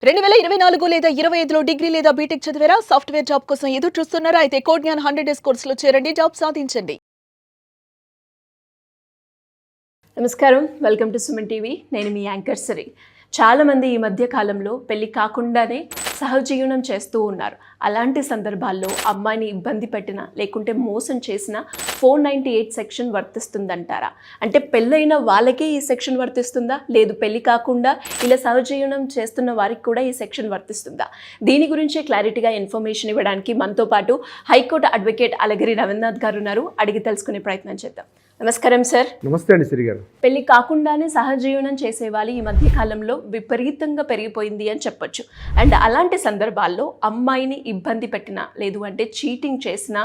2024 లేదా 25లో డిగ్రీ లేదా బీటెక్ చదివారా? సాఫ్ట్వేర్ జాబ్ కోసం ఎదురు చూస్తున్నారా? అయితే కోడ్ జ్ఞాన్ 100 డేస్ కోర్సులో చేరండి, జాబ్ సాధించండి. నమస్కారం, వెల్కమ్ టు సుమన్ టీవీ. నేను మీ యాంకర్ సిరి. చాలామంది ఈ మధ్య కాలంలో పెళ్లి కాకుండానే సహజీవనం చేస్తూ ఉన్నారు. అలాంటి సందర్భాల్లో అమ్మాయిని ఇబ్బంది పెట్టిన లేకుంటే మోసం చేసిన 498 సెక్షన్ వర్తిస్తుందంటారా? అంటే పెళ్ళైన వాళ్ళకే ఈ సెక్షన్ వర్తిస్తుందా, లేదు పెళ్లి కాకుండా ఇలా సహజీవనం చేస్తున్న వారికి కూడా ఈ సెక్షన్ వర్తిస్తుందా? దీని గురించి క్లారిటీగా ఇన్ఫర్మేషన్ ఇవ్వడానికి మనతో పాటు హైకోర్టు అడ్వకేట్ అలగిరి రవీంద్రనాథ్ గారు ఉన్నారు. అడిగి తెలుసుకునే ప్రయత్నం చేద్దాం. నమస్కారం సార్. నమస్తే అండి సిరి గారు. పెళ్లి కాకుండానే సహజీవనం చేసేవాళ్ళు ఈ మధ్య కాలంలో విపరీతంగా పెరిగిపోయింది అని చెప్పొచ్చు. అండ్ అలాంటి సందర్భాల్లో అమ్మాయిని ఇబ్బంది పెట్టిన లేదు అంటే చీటింగ్ చేసిన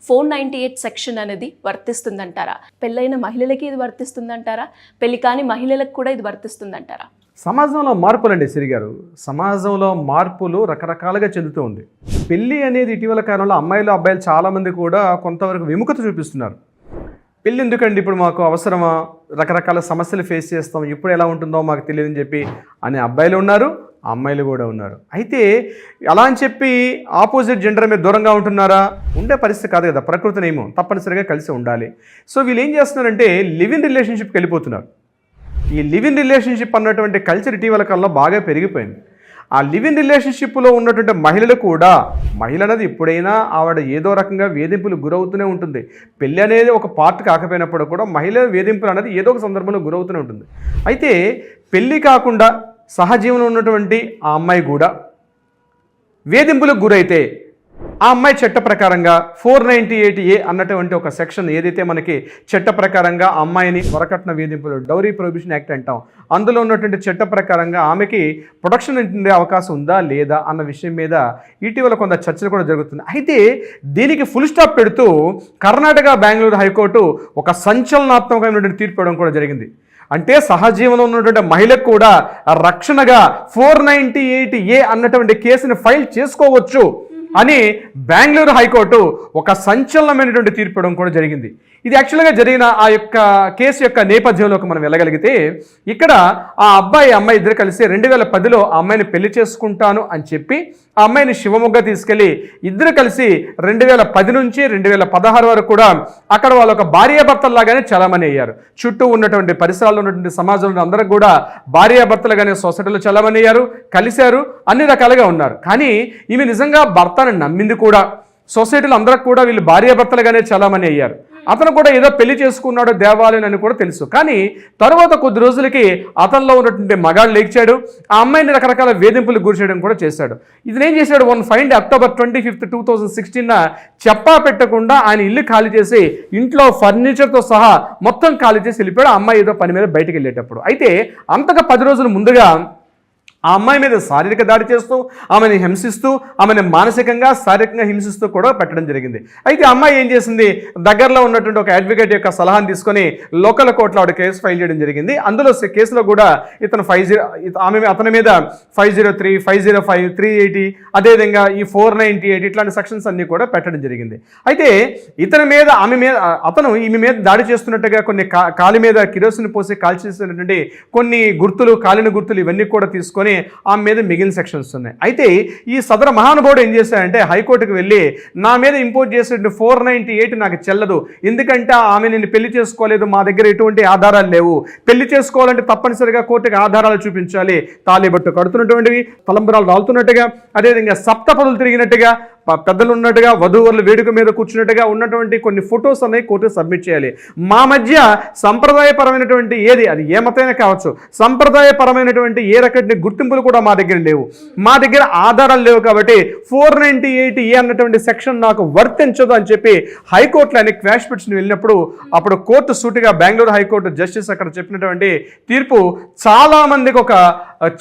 498 సెక్షన్ అనేది వర్తిస్తుందంటారా? పెళ్ళైన మహిళలకి ఇది వర్తిస్తుందంటారా? పెళ్లి కాని మహిళలకు కూడా ఇది వర్తిస్తుందంటారా? సమాజంలో మార్పులు అండి సిరి గారు. సమాజంలో మార్పులు రకరకాలుగా చెందుతూ ఉంది. పెళ్ళి అనేది ఇటీవల కాలంలో అమ్మాయిలు అబ్బాయిలు చాలామంది కూడా కొంతవరకు విముఖత చూపిస్తున్నారు. పెళ్ళి ఎందుకండి, ఇప్పుడు మాకు అవసరమా, రకరకాల సమస్యలు ఫేస్ చేస్తాం, ఇప్పుడు ఎలా ఉంటుందో మాకు తెలియదని చెప్పి అనే అబ్బాయిలు ఉన్నారు, అమ్మాయిలు కూడా ఉన్నారు. అయితే అలా అని చెప్పి ఆపోజిట్ జెండర్ మీద దూరంగా ఉంటున్నారా? ఉండే పరిస్థితి కాదు కదా, ప్రకృతి నియమం తప్పనిసరిగా కలిసి ఉండాలి. సో వీళ్ళు ఏం చేస్తున్నారంటే లివ్ ఇన్ రిలేషన్షిప్కి వెళ్ళిపోతున్నారు. ఈ లివ్ ఇన్ రిలేషన్షిప్ అన్నటువంటి కల్చర్ ఇటీవల కాలంలో బాగా పెరిగిపోయింది. ఆ లివ్ ఇన్ రిలేషన్షిప్లో ఉన్నటువంటి మహిళలు కూడా, మహిళ అనేది ఎప్పుడైనా ఆవిడ ఏదో రకంగా వేధింపులు గురవుతూనే ఉంటుంది. పెళ్ళి అనేది ఒక పార్ట్ కాకపోయినప్పుడు కూడా మహిళ వేధింపులు అనేది ఏదో ఒక సందర్భంలో గురవుతూనే ఉంటుంది. అయితే పెళ్ళి కాకుండా సహజీవనం ఉన్నటువంటి ఆ అమ్మాయి కూడా వేధింపులకు గురైతే ఆ అమ్మాయి చట్ట ప్రకారంగా 498A అన్నటువంటి ఒక సెక్షన్ ఏదైతే మనకి చట్ట ప్రకారంగా అమ్మాయిని వరకట్న వేధింపులు, డౌరీ ప్రొహిబిషన్ యాక్ట్ అంటాం, అందులో ఉన్నటువంటి చట్ట ప్రకారంగా ఆమెకి ప్రొటెక్షన్ ఉండే అవకాశం ఉందా లేదా అన్న విషయం మీద ఇటీవల కొంత చర్చలు కూడా జరుగుతుంది. అయితే దీనికి ఫుల్ స్టాప్ పెడుతూ కర్ణాటక బెంగళూరు హైకోర్టు ఒక సంచలనాత్మకమైనటువంటి తీర్పు ఇవ్వడం కూడా జరిగింది. అంటే సహజీవనంలో ఉన్నటువంటి మహిళకు కూడా రక్షణగా 498A అన్నటువంటి కేసుని ఫైల్ చేసుకోవచ్చు అని బెంగళూరు హైకోర్టు ఒక సంచలనమైనటువంటి తీర్పు ఇవ్వడం కూడా జరిగింది. ఇది యాక్చువల్గా జరిగిన ఆ యొక్క కేసు యొక్క నేపథ్యంలోకి మనం వెళ్ళగలిగితే, ఇక్కడ ఆ అమ్మాయి ఇద్దరు కలిసి 2010లో ఆ అమ్మాయిని పెళ్లి చేసుకుంటాను అని చెప్పి ఆ అమ్మాయిని శివమొగ్గ తీసుకెళ్ళి ఇద్దరు కలిసి 2010 నుంచి 2016 వరకు కూడా అక్కడ వాళ్ళు ఒక భార్యాభర్తల్లాగానే చలామణి అయ్యారు. చుట్టూ ఉన్నటువంటి పరిసరాల్లో ఉన్నటువంటి సమాజంలో అందరూ కూడా భార్యాభర్తలుగానే సొసైటీలో చలామణి అయ్యారు, కలిశారు, అన్ని రకాలుగా ఉన్నారు. కానీ ఈమె నిజంగా భర్తను నమ్మింది కూడా. సొసైటీలో అందరికి కూడా వీళ్ళు భార్యాభర్తలుగానే చలామణి అయ్యారు. అతను కూడా ఏదో పెళ్లి చేసుకున్నాడు దేవాలయం అని కూడా తెలుసు. కానీ తర్వాత కొద్ది రోజులకి అతనిలో ఉన్నటువంటి మగాడు లేచాడు, ఆ అమ్మాయిని రకరకాల వేధింపులు గురి చేయడం కూడా చేశాడు. ఇది ఏం చేశాడు, అక్టోబర్ 25, 2016 చెప్పా పెట్టకుండా ఆయన ఇల్లు ఖాళీ చేసి ఇంట్లో ఫర్నిచర్తో సహా మొత్తం ఖాళీ చేసి వెళ్ళిపోయాడు, ఆ అమ్మాయి ఏదో పని మీద బయటకు వెళ్ళేటప్పుడు. అయితే అంతగా 10 రోజుల ముందుగా ఆ అమ్మాయి మీద శారీరక దాడి చేస్తూ, ఆమెను హింసిస్తూ, ఆమెను మానసికంగా శారీరకంగా హింసిస్తూ కూడా పెట్టడం జరిగింది. అయితే అమ్మాయి ఏం చేసింది, దగ్గరలో ఉన్నటువంటి ఒక అడ్వకేట్ యొక్క సలహాను తీసుకొని లోకల్ కోర్టులో ఆవిడ కేసు ఫైల్ చేయడం జరిగింది. అందులో కేసులో కూడా అతని మీద 503, 505, 380, అదేవిధంగా ఈ 498 ఇట్లాంటి సెక్షన్స్ అన్ని కూడా పెట్టడం జరిగింది. అయితే అతను ఈమె మీద దాడి చేస్తున్నట్టుగా కొన్ని కాలి మీద కిరోసిన్ పోసి కాల్చేసినటువంటి కొన్ని గుర్తులు, కాలిన గుర్తులు ఇవన్నీ కూడా తీసుకొని ఆమె మీద మిగిలిన సెక్షన్స్ ఉన్నాయి. అయితే ఈ సదర మహానుభావుడు ఏం చేశాడంటే హైకోర్టుకు వెళ్ళి నా మీద ఇంపోజ్ చేసే 498 నాకు చెల్లదు, ఎందుకంటే ఆమె నేను పెళ్లి చేసుకోలేదు, మా దగ్గర ఎటువంటి ఆధారాలు లేవు, పెళ్లి చేసుకోవాలంటే తప్పనిసరిగా కోర్టుకి ఆధారాలు చూపించాలి, తాళిబట్టు కడుతున్నటువంటివి, తలంబరాలు రాలుతున్నట్టుగా, అదేవిధంగా సప్తపదులు తిరిగినట్టుగా, పెద్దలు ఉన్నట్టుగా, వధూవరులు వేడుక మీద కూర్చున్నట్టుగా ఉన్నటువంటి కొన్ని ఫొటోస్ అనేవి కోర్టుకు సబ్మిట్ చేయాలి. మా మధ్య సంప్రదాయపరమైనటువంటి ఏది, అది ఏ మతమైనా కావచ్చు, సంప్రదాయపరమైనటువంటి ఏ రకమైన గుర్తింపులు కూడా మా దగ్గర లేవు, మా దగ్గర ఆధారాలు లేవు, కాబట్టి 498A అన్నటువంటి సెక్షన్ నాకు వర్తించదు అని చెప్పి హైకోర్టులో ఆయన క్వాష్ పిటిషన్ వెళ్ళినప్పుడు అప్పుడు కోర్టు సూటిగా బెంగళూరు హైకోర్టు జస్టిస్ అక్కడ చెప్పినటువంటి తీర్పు చాలా మందికి ఒక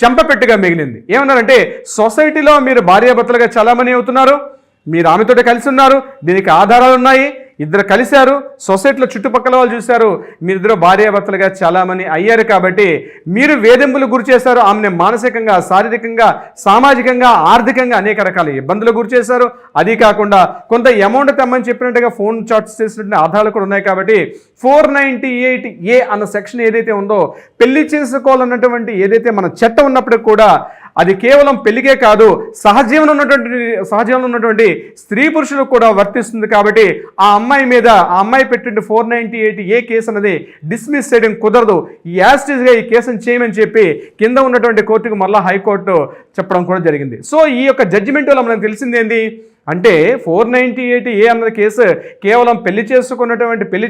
చెంపపెట్టుగా మిగిలింది. ఏమన్నారంటే, సొసైటీలో మీరు భార్యాభర్తలుగా చలామణి అవుతున్నారు, మీరు ఆమెతోటి కలిసి ఉన్నారు, దీనికి ఆధారాలు ఉన్నాయి, ఇద్దరు కలిశారు, సొసైటీలో చుట్టుపక్కల వాళ్ళు చూశారు, మీరిద్దరు భార్యాభర్తలుగా చాలామంది అయ్యారు, కాబట్టి మీరు వేధింపులు గురి చేశారు, ఆమెను మానసికంగా, శారీరకంగా, సామాజికంగా, ఆర్థికంగా అనేక రకాల ఇబ్బందులు గురి చేశారు. అది కాకుండా కొంత అమౌంట్ తెమ్మని చెప్పినట్టుగా ఫోన్ చార్ట్స్ చేసినటువంటి ఆధారాలు కూడా ఉన్నాయి. కాబట్టి 498A అన్న సెక్షన్ ఏదైతే ఉందో, పెళ్లి చేసుకోవాలన్నటువంటి ఏదైతే మన చట్టం ఉన్నప్పటికీ కూడా అది కేవలం పెళ్లికే కాదు, సహజీవనం ఉన్నటువంటి స్త్రీ పురుషులకు కూడా వర్తిస్తుంది. కాబట్టి ఆ అమ్మాయి మీద ఆ అమ్మాయి పెట్టిన 498A కేసు అనేది డిస్మిస్ చేయడం కుదరదు. యాస్టిస్గా ఈ కేసును చేయమని చెప్పి కింద ఉన్నటువంటి కోర్టుకు మళ్ళీ హైకోర్టు చెప్పడం కూడా జరిగింది. సో ఈ యొక్క జడ్జిమెంట్ వల్ల మనకు తెలిసింది ఏంది అంటే 498A అన్నది కేసు కేవలం పెళ్లి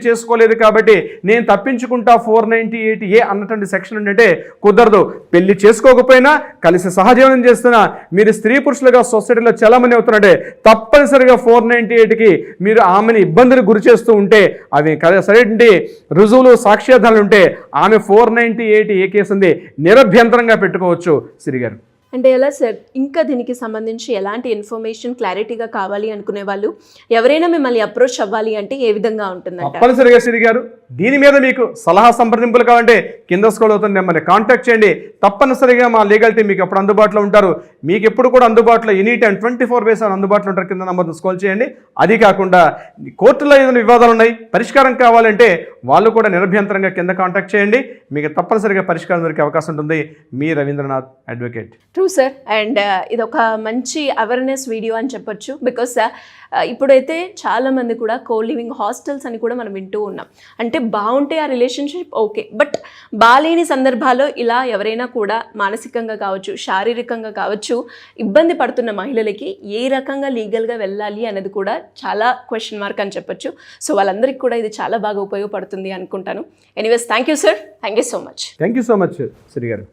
చేసుకోలేదు కాబట్టి నేను తప్పించుకుంటా 498A అన్నటువంటి సెక్షన్ ఏంటంటే కుదరదు. పెళ్లి చేసుకోకపోయినా కలిసి సహజీవనం చేస్తున్నా మీరు స్త్రీ పురుషులుగా సొసైటీలో చాలామంది అవుతున్నారంటే తప్పనిసరిగా 498కి మీరు ఆమెను ఇబ్బందులు గురి చేస్తూ ఉంటే అవి సరైనటువంటి రుజువులు సాక్ష్యాధారాలు ఉంటే ఆమె 498A కేసు ఉంది నిరభ్యంతరంగా పెట్టుకోవచ్చు. శ్రీగారు అంటే ఎలా సార్, ఇంకా దీనికి సంబంధించి ఎలాంటి ఇన్ఫర్మేషన్ క్లారిటీగా కావాలి అనుకునే వాళ్ళు ఎవరైనా మిమ్మల్ని అప్రోచ్ అవ్వాలి అంటే ఏ విధంగా ఉంటుందంట? తప్పనిసరిగా శ్రీ గారు దీని మీద మీకు సలహా సంప్రదింపులు కావాలంటే కింద స్క్రోల్ అవుతుంది నెంబర్ని కాంటాక్ట్ చేయండి. తప్పనిసరిగా మా లీగల్ టీం మీకు ఎప్పుడు అందుబాటులో ఉంటారు. మీకు ఎప్పుడు కూడా అందుబాటులో ఎనీ టైం 24/7 అందుబాటులో ఉంటారు. కింద నెంబర్ని స్క్రోల్ చేయండి. అది కాకుండా కోర్టులో ఏదైనా వివాదాలు ఉన్నాయి, పరిష్కారం కావాలంటే వాళ్ళు కూడా నిరభ్యంతరంగా కింద కాంటాక్ట్ చేయండి. మీకు తప్పనిసరిగా పరిష్కారం దొరికే అవకాశం ఉంటుంది. మీ Ravindranath advocate. True sir. And ఇది ఒక మంచి అవేర్నెస్ వీడియో అని చెప్పొచ్చు. బికాస్ ఇప్పుడైతే చాలామంది కూడా కో లివింగ్ హాస్టల్స్ అని కూడా మనం వింటూ ఉన్నాం. అంటే బాగుంటే ఆ రిలేషన్షిప్ ఓకే, బట్ బాలేని సందర్భాల్లో ఇలా ఎవరైనా కూడా మానసికంగా కావచ్చు, శారీరకంగా కావచ్చు ఇబ్బంది పడుతున్న మహిళలకి ఏ రకంగా లీగల్గా వెళ్ళాలి అనేది కూడా చాలా క్వశ్చన్ మార్క్ అని చెప్పొచ్చు. సో వాళ్ళందరికీ కూడా ఇది చాలా బాగా ఉపయోగపడుతుంది అనుకుంటాను. Anyways thank you sir, thank you so much. Thank you so much Sri గారు.